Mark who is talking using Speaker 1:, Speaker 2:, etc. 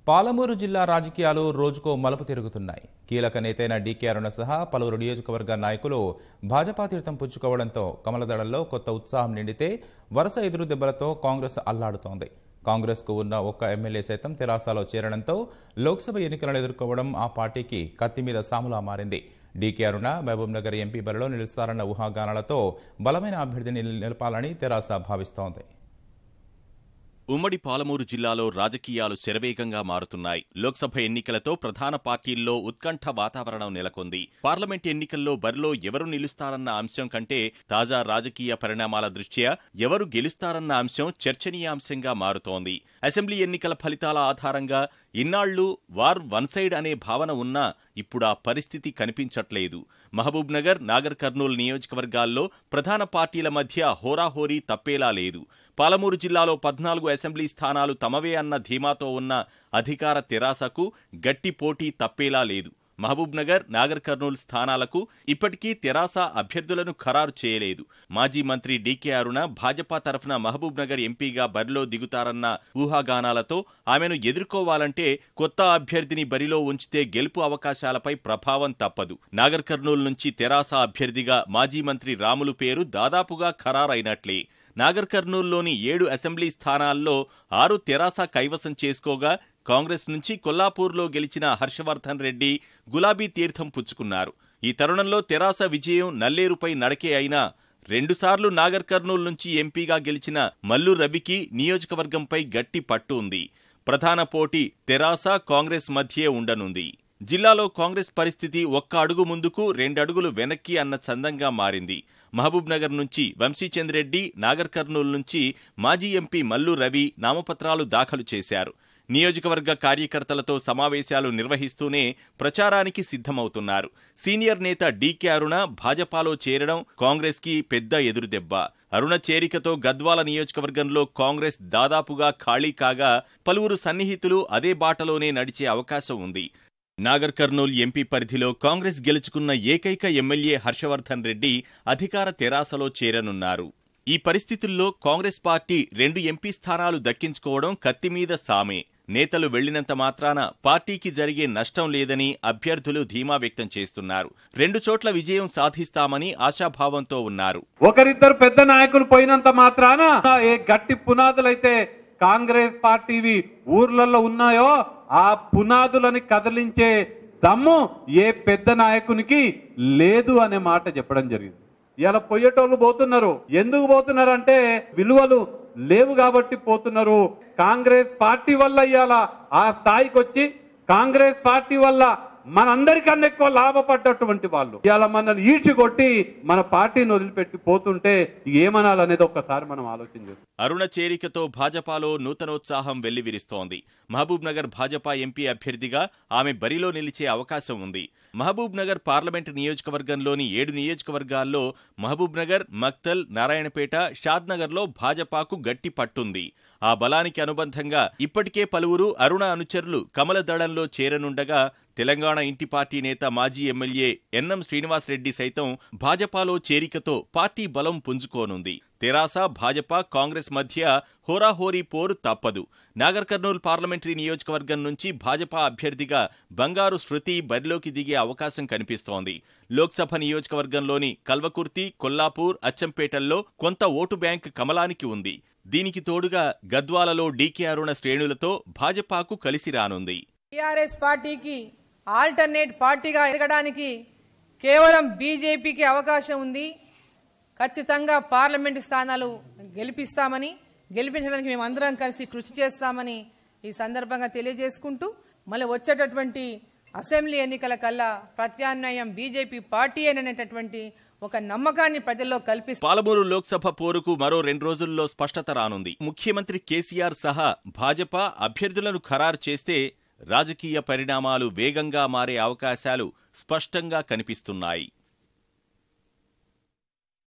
Speaker 1: పాలమూరు జిల్లా రాజకీయాలు రోజుకో మలుపు తిరుగుతున్నాయి. కీలక నేతైన డీకే అరుణ సహా పలువురు నియోజకవర్గ నాయకులు భాజపా తీర్థం పుచ్చుకోవడంతో కమలదళంలో కొత్త ఉత్సాహం నిండితే వరుస ఎదురు దెబ్బలతో కాంగ్రెస్ అల్లాడుతోంది. కాంగ్రెస్కు ఉన్న ఒక్క ఎమ్మెల్యే సైతం తెరాసలో చేరడంతో లోక్సభ ఎన్నికలను ఎదుర్కోవడం ఆ పార్టీకి కత్తి మీద సాములా మారింది. డీకే అరుణ మహబూబ్నగర్ ఎంపీ బరిలో నిలుస్తారన్న ఊహాగానాలతో బలమైన అభ్యర్థిని నిలపాలని తెరాస భావిస్తోంది.
Speaker 2: ఉమ్మడి పాలమూరు జిల్లాలో రాజకీయాలు శరవేగంగా మారుతున్నాయి. లోక్సభ ఎన్నికలతో ప్రధాన పార్టీల్లో ఉత్కంఠ వాతావరణం నెలకొంది. పార్లమెంట్ ఎన్నికల్లో బరిలో ఎవరు నిలుస్తారన్న అంశం కంటే తాజా రాజకీయ పరిణామాల దృష్ట్యా ఎవరు గెలుస్తారన్న అంశం చర్చనీయాంశంగా మారుతోంది. అసెంబ్లీ ఎన్నికల ఫలితాల ఆధారంగా ఇన్నాళ్లు వార్ వన్ సైడ్ అనే భావన ఉన్నా ఇప్పుడు ఆ పరిస్థితి కనిపించట్లేదు. మహబూబ్నగర్, నాగర్ కర్నూల్ నియోజకవర్గాల్లో ప్రధాన పార్టీల మధ్య హోరాహోరీ తప్పేలా లేదు. పాలమూరు జిల్లాలో 14 అసెంబ్లీ స్థానాలు తమవే అన్న ధీమాతో ఉన్న అధికార తెరాసకు గట్టి పోటీ తప్పేలా లేదు. మహబూబ్నగర్, నాగర్ కర్నూల్ స్థానాలకు ఇప్పటికీ తెరాస అభ్యర్థులను ఖరారు చేయలేదు. మాజీ మంత్రి డీకే అరుణ భాజపా తరఫున మహబూబ్నగర్ ఎంపీగా బరిలో దిగుతారన్న ఊహాగానాలతో ఆమెను ఎదుర్కోవాలంటే కొత్త అభ్యర్థిని బరిలో ఉంచితే గెలుపు అవకాశాలపై ప్రభావం తప్పదు. నాగర్ కర్నూల్ నుంచి తెరాస అభ్యర్థిగా మాజీ మంత్రి రాములు పేరు దాదాపుగా ఖరారైనట్లే. నాగర్ కర్నూల్లోని 7 అసెంబ్లీ స్థానాల్లో 6 తెరాస కైవసం చేసుకోగా కాంగ్రెస్ నుంచి కొల్లాపూర్లో గెలిచిన హర్షవర్ధన్ రెడ్డి గులాబీ తీర్థం పుచ్చుకున్నారు. ఈ తరుణంలో తెరాస విజయం నల్లేరుపై నడకే అయినా 2 సార్లు నాగర్ కర్నూల్ నుంచి ఎంపీగా గెలిచిన మల్లు రవికి నియోజకవర్గంపై గట్టి పట్టు ఉంది. ప్రధాన పోటీ తెరాస, కాంగ్రెస్ మధ్యే ఉండనుంది. జిల్లాలో కాంగ్రెస్ పరిస్థితి ఒక్క అడుగు ముందుకు 2 అడుగులు వెనక్కి అన్న చందంగా మారింది. మహబూబ్నగర్ నుంచి వంశీచంద్ రెడ్డి, నాగర్ కర్నూల్ నుంచి మాజీ ఎంపీ మల్లు రవి నామపత్రాలు దాఖలు చేశారు. నియోజకవర్గ కార్యకర్తలతో సమావేశాలు నిర్వహిస్తూనే ప్రచారానికి సిద్ధమవుతున్నారు. సీనియర్ నేత డీకే అరుణ భాజపాలో చేరడం కాంగ్రెస్కి పెద్ద ఎదురుదెబ్బ. అరుణ చేరికతో గద్వాల నియోజకవర్గంలో కాంగ్రెస్ దాదాపుగా ఖాళీ కాగా పలువురు సన్నిహితులు అదే బాటలోనే నడిచే అవకాశం ఉంది. నాగర్ కర్నూల్ ఎంపీ పరిధిలో కాంగ్రెస్ గెలుచుకున్న ఏకైక ఎమ్మెల్యే హర్షవర్ధన్ రెడ్డి అధికార తెరాసలో చేరనున్నారు. ఈ పరిస్థితుల్లో కాంగ్రెస్ పార్టీ 2 ఎంపీ స్థానాలు దక్కించుకోవడం కత్తిమీద సామే. నేతలు వెళ్లినంత మాత్రాన పార్టీకి జరిగే నష్టం లేదని అభ్యర్థులు ధీమా వ్యక్తం చేస్తున్నారు. 2 చోట్ల విజయం సాధిస్తామని ఆశాభావంతో ఉన్నారు.
Speaker 3: ఒకరిద్దరు పెద్ద నాయకులు పోయినంత మాత్రాన ఏ గట్టి పునాదులైతే కాంగ్రెస్ పార్టీవి ఊర్లలో ఉన్నాయో ఆ పునాదులని కదిలించే దమ్ము ఏ పెద్ద నాయకునికి లేదు అనే మాట చెప్పడం జరిగింది. ఇలా పోయేటోళ్ళు పోతున్నారు. ఎందుకు పోతున్నారు అంటే విలువలు లేవు కాబట్టి పోతున్నారు. కాంగ్రెస్ పార్టీ వల్ల ఇవాళ ఆ స్థాయికి వచ్చి కాంగ్రెస్ పార్టీ వల్ల మనందరికన్నా ఎక్కువ లాభపడ్డటువంటి వాళ్ళు ఇవాళ మనల్ని ఈడ్చికొట్టి మన పార్టీని వదిలిపెట్టి పోతుంటే ఏమనాలనేది ఒక్కసారి మనం ఆలోచించాం.
Speaker 2: అరుణ చేరికతో భాజపాలో నూతనోత్సాహం వెల్లివిరుస్తోంది. మహబూబ్నగర్ భాజపా ఎంపీ అభ్యర్థిగా ఆమె బరిలో నిలిచే అవకాశం ఉంది. మహబూబ్నగర్ పార్లమెంటు నియోజకవర్గంలోని 7 నియోజకవర్గాల్లో మహబూబ్నగర్, మక్తల్, నారాయణపేట, షాద్నగర్లో భాజపాకు గట్టి పట్టుంది. ఆ బలానికి అనుబంధంగా ఇప్పటికే పలువురు అరుణ అనుచరులు కమలదళంలో చేరనుండగా తెలంగాణ ఇంటి పార్టీ నేత మాజీ ఎమ్మెల్యే ఎన్ఎం శ్రీనివాసరెడ్డి సైతం భాజపాలో చేరికతో పార్టీ బలం పుంజుకోనుంది. తెరాస, భాజపా, కాంగ్రెస్ మధ్య హోరాహోరీ పోరు తప్పదు. నాగర్ కర్నూల్ పార్లమెంటరీ నియోజకవర్గం నుంచి భాజపా అభ్యర్థిగా బంగారు శృతి బరిలోకి దిగే అవకాశం కనిపిస్తోంది. లోక్సభ నియోజకవర్గంలోని కల్వకుర్తి, కొల్లాపూర్, అచ్చంపేటల్లో కొంత ఓటు బ్యాంక్ కమలానికి ఉంది. దీనికి తోడుగా గద్వాలలో డీకే అరుణ శ్రేణులతో భాజపాకు కలిసి రానుంది.
Speaker 4: టీఆర్ఎస్ పార్టీకి ఆల్టర్నేట్ పార్టీగా ఎదగడానికి కేవలం బీజేపీకి అవకాశం ఉంది. ఖచ్చితంగా పార్లమెంటు స్థానాలు గెలిపించడానికి మేమందరం కలిసి కృషి చేస్తామని ఈ సందర్భంగా తెలియజేసుకుంటూ మళ్ళీ వచ్చేటటువంటి అసెంబ్లీ ఎన్నికల కల్లా ప్రత్యామ్నాయం బీజేపీ పార్టీ అనేటటువంటి ఒక నమ్మకాన్ని ప్రజల్లో కల్పిస్తారు.
Speaker 2: పాలమూరు లోక్సభ పోరుకు మరో 2 రోజుల్లో స్పష్టత రానుంది. ముఖ్యమంత్రి కేసీఆర్ సహా భాజపా అభ్యర్థులను ఖరారు చేస్తే రాజకీయ పరిణామాలు వేగంగా మారే అవకాశాలు స్పష్టంగా కనిపిస్తున్నాయి.